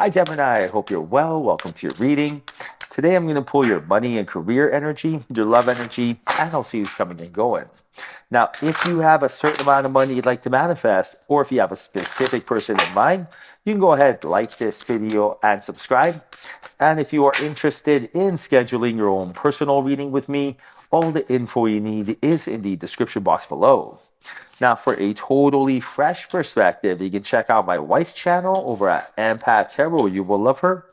Hi, Gemini. I hope you're well. Welcome to your reading. Today, I'm going to pull your money and career energy, your love energy, and I'll see who's coming and going. Now, if you have a certain amount of money you'd like to manifest, or if you have a specific person in mind, you can go ahead, like this video, and subscribe. And if you are interested in scheduling your own personal reading with me, all the info you need is in the description box below. Now, for a totally fresh perspective, you can check out my wife's channel over at Empath Tarot. You will love her.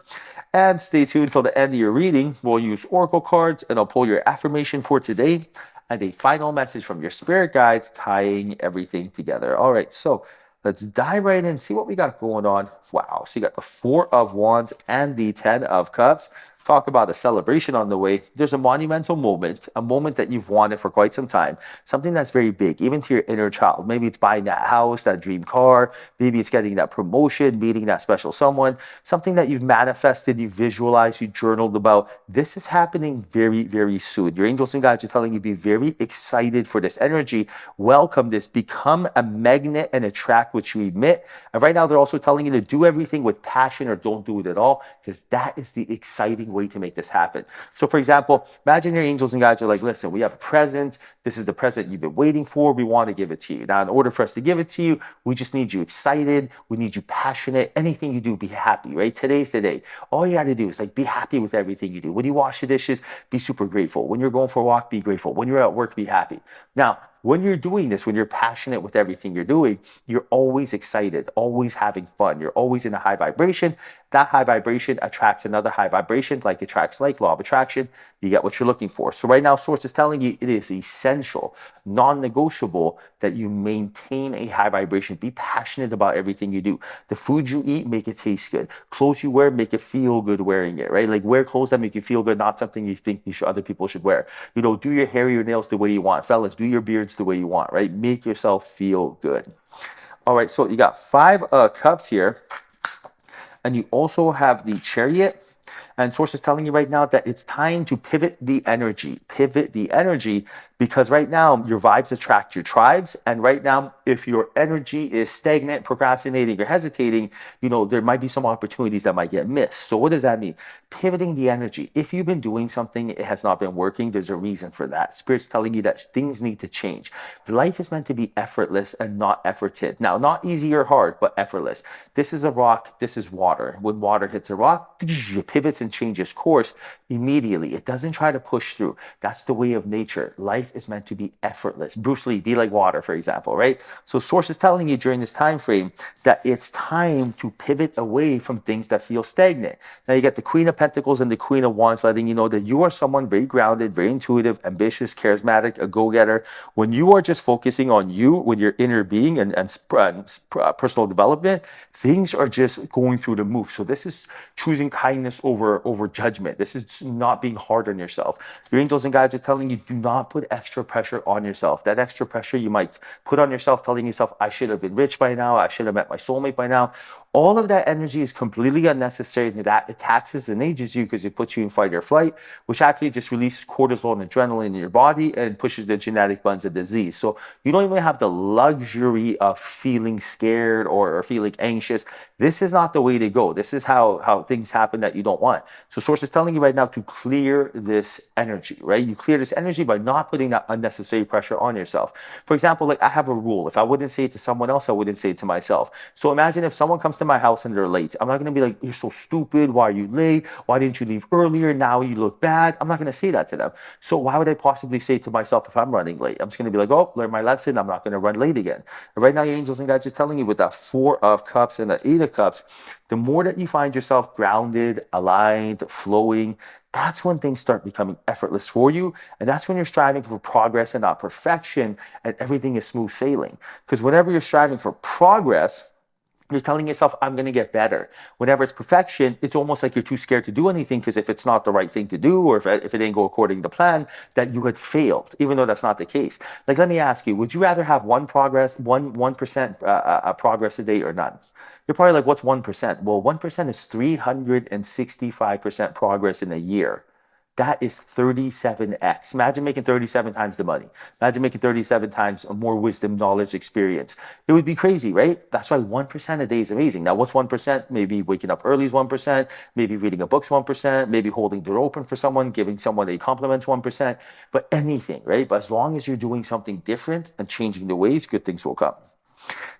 And stay tuned till the end of your reading. We'll use oracle cards, and I'll pull your affirmation for today and a final message from your spirit guides, tying everything together. All right, so let's dive right in and see what we got going on. Wow, so you got the Four of Wands and the Ten of Cups. Talk about a celebration on the way. There's a monumental moment, a moment that you've wanted for quite some time, something that's very big, even to your inner child. Maybe it's buying that house, that dream car. Maybe it's getting that promotion, meeting that special someone, something that you've manifested, you visualized, you journaled about. This is happening very, very soon. Your angels and guides are telling you be very excited for this energy. Welcome this. Become a magnet and attract what you emit. And right now, they're also telling you to do everything with passion or don't do it at all, because that is the exciting way to make this happen. So for example, imagine your angels and guides are like, listen, we have a present. This is the present you've been waiting for. We want to give it to you. Now, in order for us to give it to you, we just need you excited. We need you passionate. Anything you do, be happy, right? Today's the day. All you got to do is like be happy with everything you do. When you wash the dishes, be super grateful. When you're going for a walk, be grateful. When you're at work, be happy. Now, when you're doing this, when you're passionate with everything you're doing, you're always excited, always having fun. You're always in a high vibration. That high vibration attracts another high vibration, like attracts like, law of attraction. You get what you're looking for. So right now, Source is telling you it is essential, non-negotiable, that you maintain a high vibration. Be passionate about everything you do. The food you eat, make it taste good. Clothes you wear, make it feel good wearing it, right? Like wear clothes that make you feel good, not something you think other people should wear. You know, do your hair, your nails the way you want. Fellas, do your beards the way you want, right? Make yourself feel good. All right, so you got five cups here. And you also have the Chariot. And Source is telling you right now that it's time to pivot the energy. Pivot the energy, because right now your vibes attract your tribes. And right now, if your energy is stagnant, procrastinating, or hesitating, you know, there might be some opportunities that might get missed. So what does that mean? Pivoting the energy. If you've been doing something, it has not been working, there's a reason for that. Spirit's telling you that things need to change. Life is meant to be effortless and not efforted. Now, not easy or hard, but effortless. This is a rock, this is water. When water hits a rock, it pivots and changes course immediately. It doesn't try to push through. That's the way of nature. Life is meant to be effortless. Bruce Lee, be like water, for example, right? So Source is telling you during this time frame that it's time to pivot away from things that feel stagnant. Now you get the Queen of Pentacles and the Queen of Wands letting you know that you are someone very grounded, very intuitive, ambitious, charismatic, a go-getter. When you are just focusing on you, with your inner being and personal development, things are just going through the move. So this is choosing kindness over judgment. This is not being hard on yourself. Your angels and guides are telling you, do not put extra pressure on yourself. That extra pressure you might put on yourself, telling yourself, I should have been rich by now. I should have met my soulmate by now. All of that energy is completely unnecessary, and that it taxes and ages you because it puts you in fight or flight, which actually just releases cortisol and adrenaline in your body and pushes the genetic buttons of disease. So you don't even have the luxury of feeling scared or feeling anxious. This is not the way to go. This is how things happen that you don't want. So Source is telling you right now to clear this energy, right? You clear this energy by not putting that unnecessary pressure on yourself. For example, like I have a rule. If I wouldn't say it to someone else, I wouldn't say it to myself. So imagine if someone comes to my house and they're late. I'm not going to be like, you're so stupid. Why are you late? Why didn't you leave earlier? Now you look bad. I'm not going to say that to them. So why would I possibly say to myself if I'm running late? I'm just going to be like, oh, learn my lesson. I'm not going to run late again. And right now, your angels and guides are telling you with that Four of Cups and the Eight of Cups, the more that you find yourself grounded, aligned, flowing, that's when things start becoming effortless for you. And that's when you're striving for progress and not perfection, and everything is smooth sailing. Because whenever you're striving for progress, you're telling yourself, I'm going to get better. Whenever it's perfection, it's almost like you're too scared to do anything, because if it's not the right thing to do, or if it didn't go according to plan, that you had failed, even though that's not the case. Like, let me ask you, would you rather have 1% progress a day or none? You're probably like, what's 1%? Well, 1% is 365% progress in a year. that is 37x. Imagine making 37 times the money. Imagine making 37 times more wisdom, knowledge, experience. It would be crazy, right? That's why 1% a day is amazing. Now, what's 1%? Maybe waking up early is 1%. Maybe reading a book's 1%. Maybe holding the door open for someone, giving someone a compliment 1%. But anything, right? But as long as you're doing something different and changing the ways, good things will come.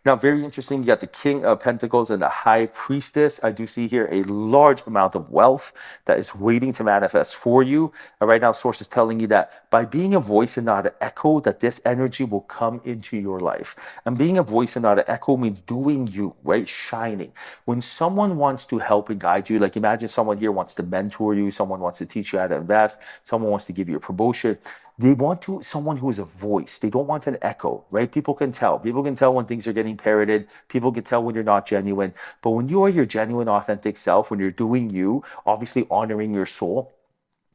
Now, very interesting, you got the King of Pentacles and the High Priestess. I do see here a large amount of wealth that is waiting to manifest for you. Right now, Source is telling you that by being a voice and not an echo, that this energy will come into your life. And being a voice and not an echo means doing you, right? Shining. When someone wants to help and guide you, like imagine someone here wants to mentor you, someone wants to teach you how to invest, someone wants to give you a promotion. They want someone who is a voice. They don't want an echo, right? People can tell. People can tell when things are getting parroted. People can tell when you're not genuine. But when you are your genuine, authentic self, when you're doing you, obviously honoring your soul,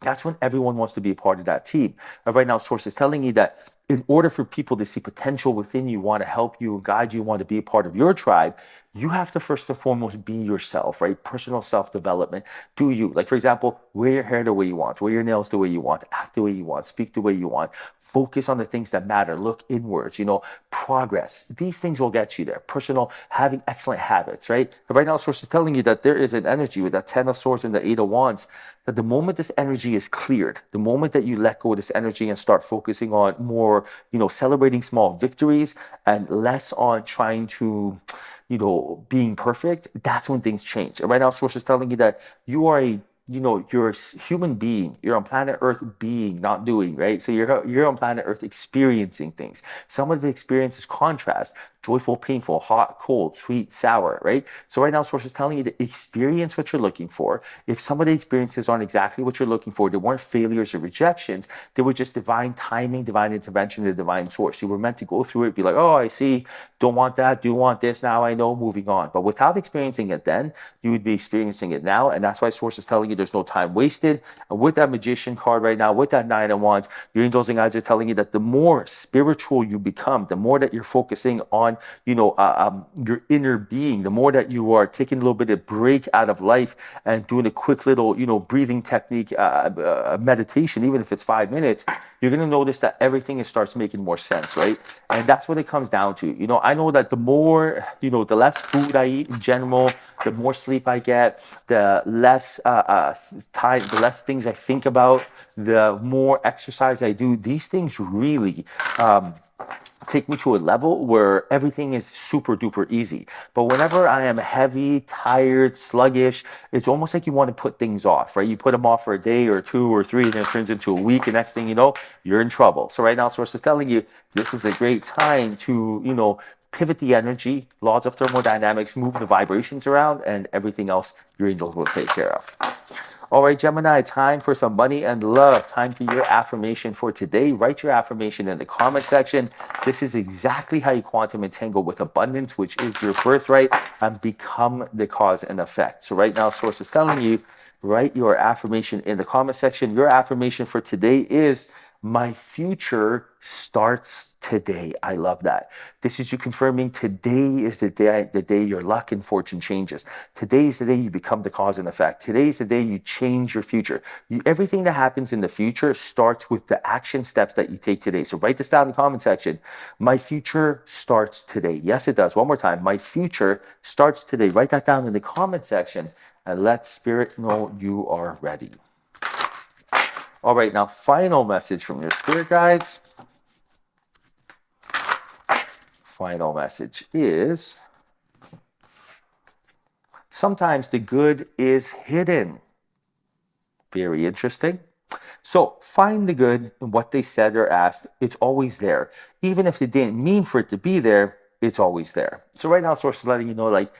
that's when everyone wants to be a part of that team. Right now, Source is telling you that in order for people to see potential within you, want to help you and guide you, want to be a part of your tribe, you have to first and foremost be yourself, right? Personal self-development. Do you. Like, for example, wear your hair the way you want, wear your nails the way you want, act the way you want, speak the way you want. Focus on the things that matter. Look inwards, progress. These things will get you there. Personal, having excellent habits, right? But right now, Source is telling you that there is an energy with that 10 of Swords and the 8 of Wands, that the moment this energy is cleared, the moment that you let go of this energy and start focusing on more, celebrating small victories and less on trying to, being perfect, that's when things change. And right now, Source is telling you that you are you're a human being. You're on planet Earth being, not doing, right? So you're on planet Earth experiencing things. Some of the experience is contrast, joyful, painful, hot, cold, sweet, sour, right? So right now, Source is telling you to experience what you're looking for. If some of the experiences aren't exactly what you're looking for, they weren't failures or rejections, they were just divine timing, divine intervention, the divine source. You were meant to go through it, be like, oh, I see, don't want that, do want this, now I know, moving on. But without experiencing it then, you would be experiencing it now. And that's why Source is telling you there's no time wasted. And with that Magician card right now, with that 9 of Wands, your angels and guides are telling you that the more spiritual you become, the more that you're focusing on, your inner being, the more that you are taking a little bit of break out of life and doing a quick little, breathing technique, meditation, even if it's 5 minutes, you're going to notice that everything starts making more sense, right? And that's what it comes down to. I know that the more, the less food I eat in general, the more sleep I get, the less time, the less things I think about, the more exercise I do. These things really take me to a level where everything is super duper easy. But whenever I am heavy, tired, sluggish, it's almost like you want to put things off, right? You put them off for a day or 2 or 3, and then it turns into a week, and next thing you know, you're in trouble. So right now, Source is telling you this is a great time to, pivot the energy, laws of thermodynamics, move the vibrations around, and everything else your angels will take care of. All right, Gemini, time for some money and love. Time for your affirmation for today. Write your affirmation in the comment section. This is exactly how you quantum entangle with abundance, which is your birthright, and become the cause and effect. So right now, Source is telling you, write your affirmation in the comment section. Your affirmation for today is, my future starts today. I love that. This is you confirming today is the day your luck and fortune changes. Today is the day you become the cause and effect. Today is the day you change your future. Everything that happens in the future starts with the action steps that you take today. So write this down in the comment section. My future starts today. Yes, it does. One more time. My future starts today. Write that down in the comment section and let Spirit know you are ready. All right, now final message from your spirit guides. Final message is, sometimes the good is hidden. Very interesting. So find the good in what they said or asked. It's always there. Even if they didn't mean for it to be there, it's always there. So right now, Source is letting you know, like,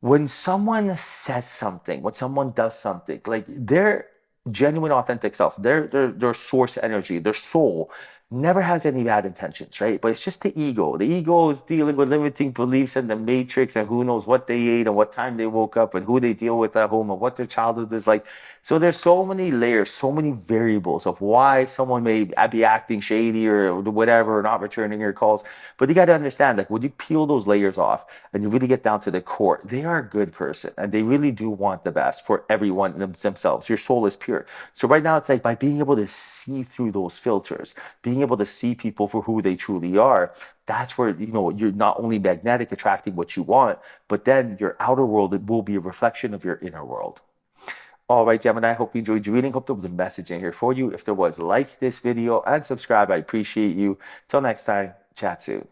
when someone says something, when someone does something, like their genuine, authentic self, their source energy, their soul never has any bad intentions, right? But it's just the ego. The ego is dealing with limiting beliefs and the matrix and who knows what they ate and what time they woke up and who they deal with at home and what their childhood is like. So there's so many layers, so many variables of why someone may be acting shady or whatever, or not returning your calls. But you got to understand, like when you peel those layers off and you really get down to the core, they are a good person and they really do want the best for everyone themselves. Your soul is pure. So right now it's like by being able to see through those filters, being able to see people for who they truly are, that's where you're not only magnetic attracting what you want, but then your outer world will be a reflection of your inner world. All right, Gemini, I hope you enjoyed your reading. Hope there was a message in here for you. If there was, like this video and subscribe. I appreciate you. Till next time, chat soon.